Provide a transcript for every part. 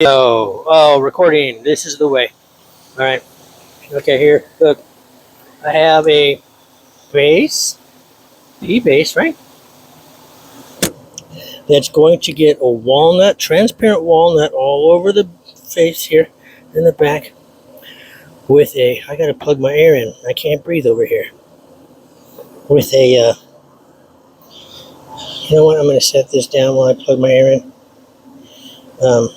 Oh, recording. This is the way. All right. Okay, here. Look, I have a base, Pbass, right? That's going to get a walnut, transparent walnut all over the face here in the back with a, I gotta plug my air in. I can't breathe over here. With a, you know what? I'm gonna set this down while I plug my air in. Um,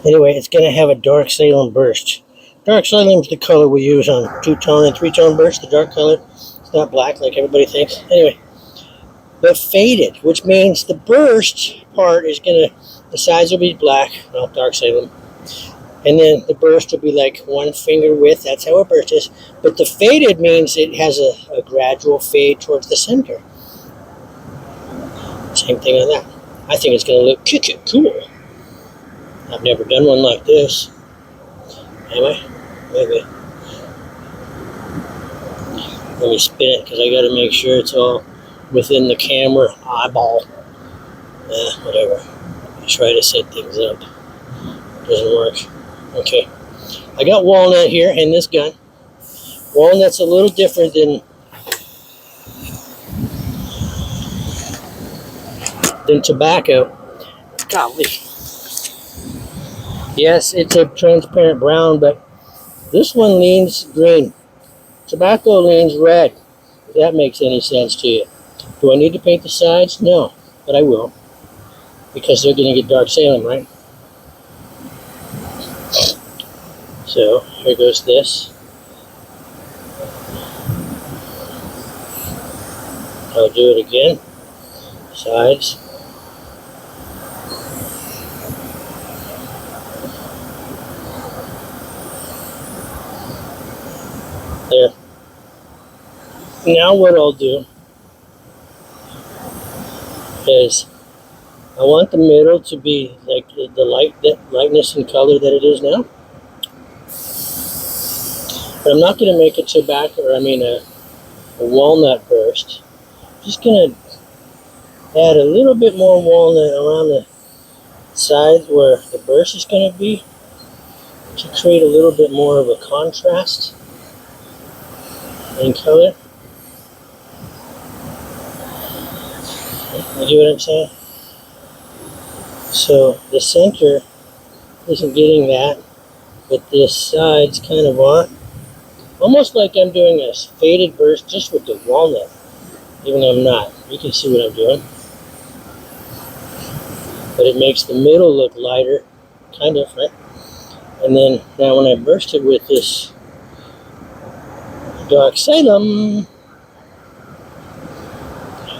anyway, it's gonna have a dark Salem burst. Dark Salem is the color we use on two-tone and three-tone burst, the dark color. It's not black like everybody thinks. Anyway, but faded, which means the burst part is gonna, the sides will be black, well, dark Salem, and then the burst will be like 1 finger width. That's how a burst is. But the faded means it has a gradual fade towards the center. Same thing on that. I think it's gonna look cool. I've never done one like this. Anyway, maybe. Let me spin it because I got to make sure it's all within the camera eyeball. Whatever. I try to set things up. Doesn't work. Okay. I got walnut here in this gun. Walnut's a little different than tobacco. Golly. Yes, it's a transparent brown, but this one leans green. Tobacco leans red, if that makes any sense to you. Do I need to paint the sides? No, but I will, because they're going to get dark Salem, right? So, here goes this. I'll do it again. Sides. There. Now what I'll do is I want the middle to be like the lightness and color that it is now. But I'm not going to make a a walnut burst. I'm just going to add a little bit more walnut around the sides where the burst is going to be to create a little bit more of a contrast in color. You get what I'm saying? So the center isn't getting that, but this side's kind of on. Almost like I'm doing a faded burst just with the walnut, even though I'm not. You can see what I'm doing. But it makes the middle look lighter, kind of, right? And then now when I burst it with this dark Salem,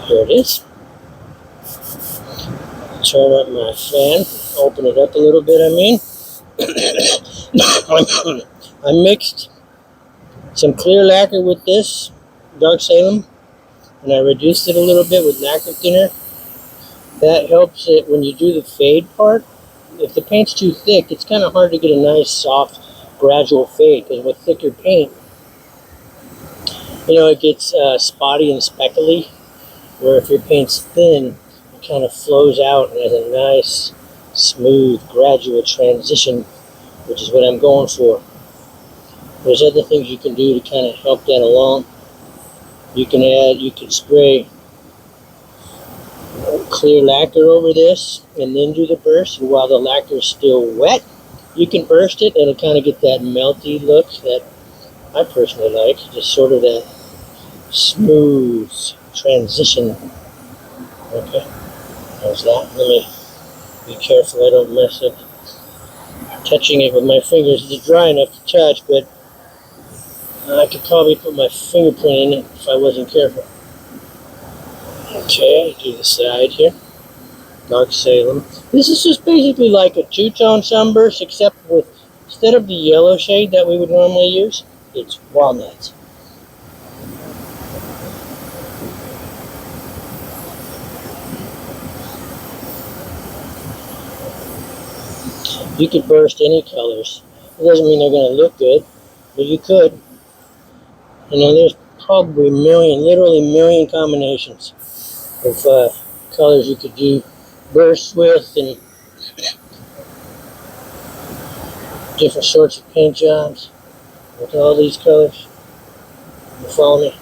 here it is. Turn up my fan, open it up a little bit, I mixed some clear lacquer with this dark Salem, and I reduced it a little bit with lacquer thinner. That helps it when you do the fade part. If the paint's too thick, it's kind of hard to get a nice, soft, gradual fade, because with thicker paint, it gets spotty and speckly, where if your paint's thin, it kind of flows out and has a nice, smooth, gradual transition, which is what I'm going for. There's other things you can do to kind of help that along. You can spray clear lacquer over this and then do the burst. And while the lacquer is still wet, you can burst it and it'll kind of get that melty look that I personally like. Just sort of that smooth transition. Okay, how's that? Let me be careful I don't mess up touching it with my fingers. It's dry enough to touch, but I could probably put my fingerprint in it if I wasn't careful. Okay, do the side here. Dark Salem. This is just basically like a two-tone sunburst, except with, instead of the yellow shade that we would normally use, it's walnut. You could burst any colors. It doesn't mean they're going to look good, but you could. There's probably literally a million combinations of colors you could do bursts with, and different sorts of paint jobs with all these colors. You follow me?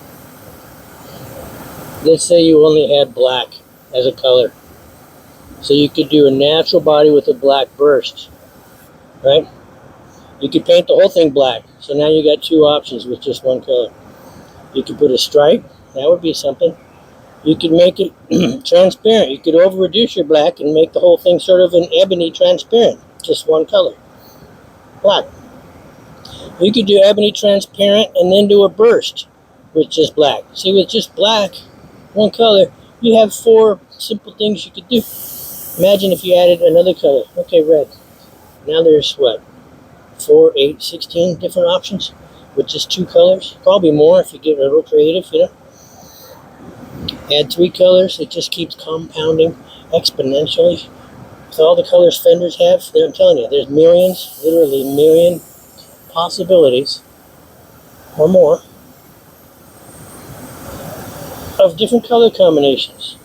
Let's say you only had black as a color. So you could do a natural body with a black burst, right? You could paint the whole thing black. So now you got two options with just one color. You could put a stripe. That would be something. You could make it transparent. You could over reduce your black and make the whole thing sort of an ebony transparent. Just one color. Black. You could do ebony transparent and then do a burst with just black. See, with just black, one color, you have four simple things you could do. Imagine if you added another color. Okay, red. Now there's what? 4, 8, 16 different options with just two colors. Probably more if you get a little creative, you know. Add 3 colors. It just keeps compounding exponentially. With all the colors fenders have, I'm telling you, there's millions, literally million possibilities or more of different color combinations.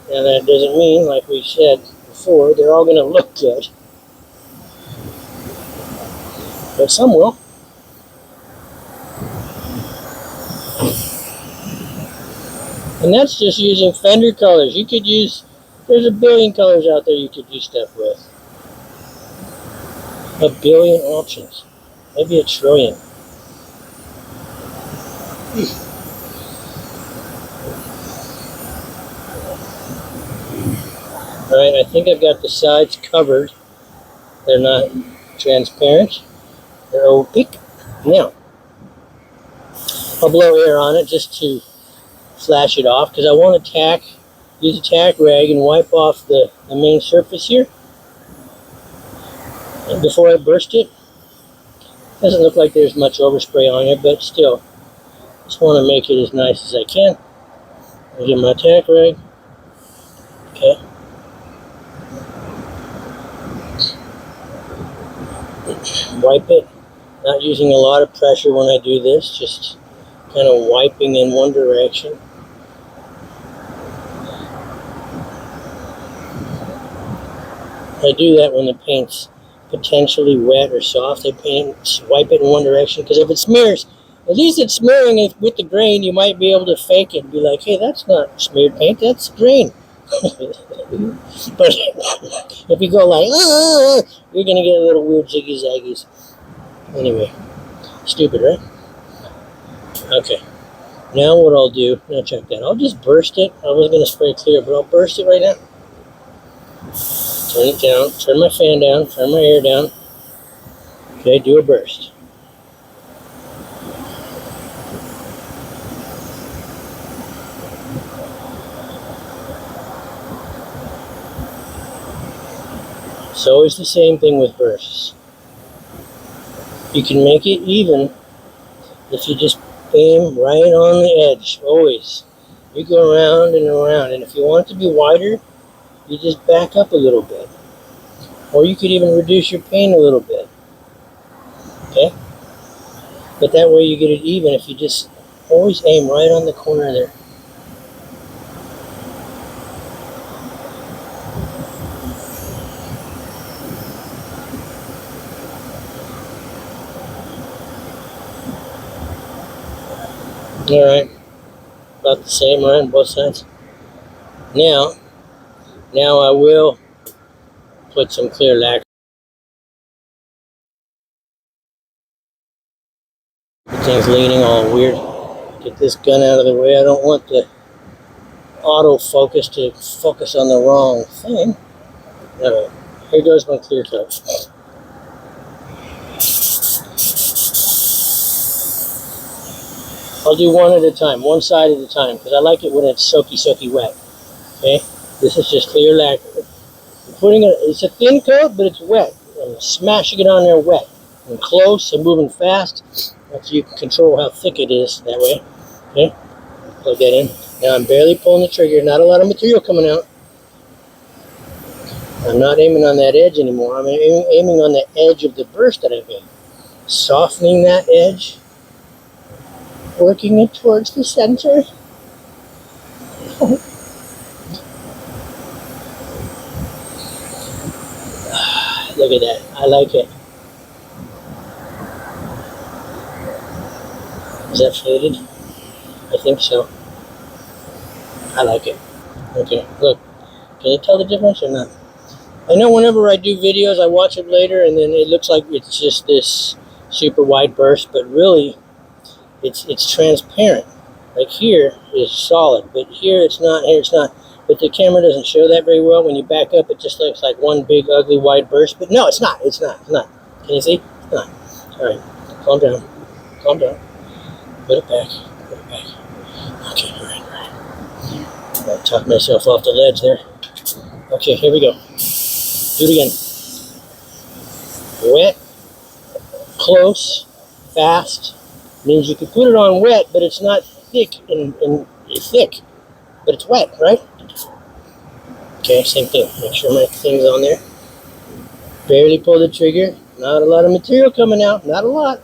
And that doesn't mean, like we said before, they're all going to look good. But some will. And that's just using fender colors. You could use, there's a billion colors out there you could do stuff with. A billion options. Maybe a trillion. Alright, I think I've got the sides covered. They're not transparent. They're opaque. Now, I'll blow air on it just to flash it off because I want to use a tack rag and wipe off the main surface here. And before I burst it, doesn't look like there's much overspray on it, but still, just want to make it as nice as I can. I'll get my tack rag. Okay. Wipe it. Not using a lot of pressure when I do this, just kind of wiping in one direction. I do that when the paint's potentially wet or soft. I wipe it in one direction because if it smears, at least it's smearing it with the grain. You might be able to fake it and be like, hey, that's not smeared paint, that's grain. But if you go like, you're going to get a little weird ziggy zaggies. Anyway, stupid, right? Okay. Now what I'll do, now check that. I'll just burst it. I was going to spray clear, but I'll burst it right now. Turn it down, turn my fan down, turn my air down. Okay, do a burst. It's always the same thing with bursts. You can make it even if you just aim right on the edge, always. You go around and around, and if you want it to be wider, you just back up a little bit. Or you could even reduce your paint a little bit. Okay? But that way you get it even if you just always aim right on the corner there. Alright. About the same, right, on both sides. Now I will put some clear lacquer. The thing's leaning all weird. Get this gun out of the way. I don't want the autofocus to focus on the wrong thing. Alright, here goes my clear coat. I'll do one at a time, one side at a time, because I like it when it's soaky wet. Okay? This is just clear lacquer. It's a thin coat, but it's wet. I'm smashing it on there wet. I'm close, I'm moving fast. That's you can control how thick it is that way. Okay? Plug that in. Now I'm barely pulling the trigger, not a lot of material coming out. I'm not aiming on that edge anymore. I'm aiming on the edge of the burst that I've made. Softening that edge. Working it towards the center. Look at that. I like it. Is that faded? I think so. I like it. Okay, look. Can you tell the difference or not? I know whenever I do videos, I watch it later, and then it looks like it's just this super wide burst, but really, it's transparent. Like here is solid, but here it's not. Here it's not. But the camera doesn't show that very well. When you back up, it just looks like one big, ugly, wide burst. But no, it's not. It's not. It's not. Can you see? It's not. All right. Calm down. Calm down. Put it back. Put it back. Okay. All right. All right. I talked myself off the ledge there. Okay. Here we go. Do it again. Wet, close, fast. Means you can put it on wet, but it's not thick and it's thick, but it's wet, right? Okay, same thing. Make sure my thing's on there. Barely pull the trigger. Not a lot of material coming out. Not a lot.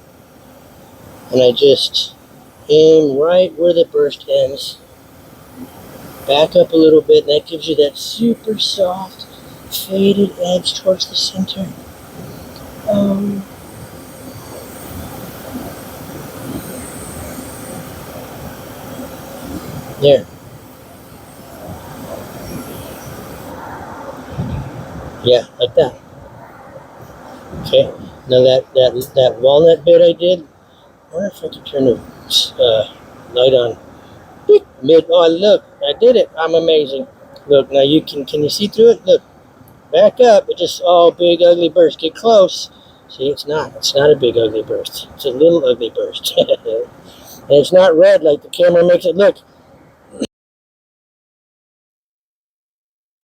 And I just aim right where the burst ends. Back up a little bit, and that gives you that super soft, faded edge towards the center. There. Yeah, like that. Okay. Now that walnut bit I did. I wonder if I can turn the light on. Beep, mid. Oh, look! I did it. I'm amazing. Look, now you can you see through it? Look, back up. It just big ugly burst. Get close. See, it's not. It's not a big ugly burst. It's a little ugly burst. And it's not red like the camera makes it look.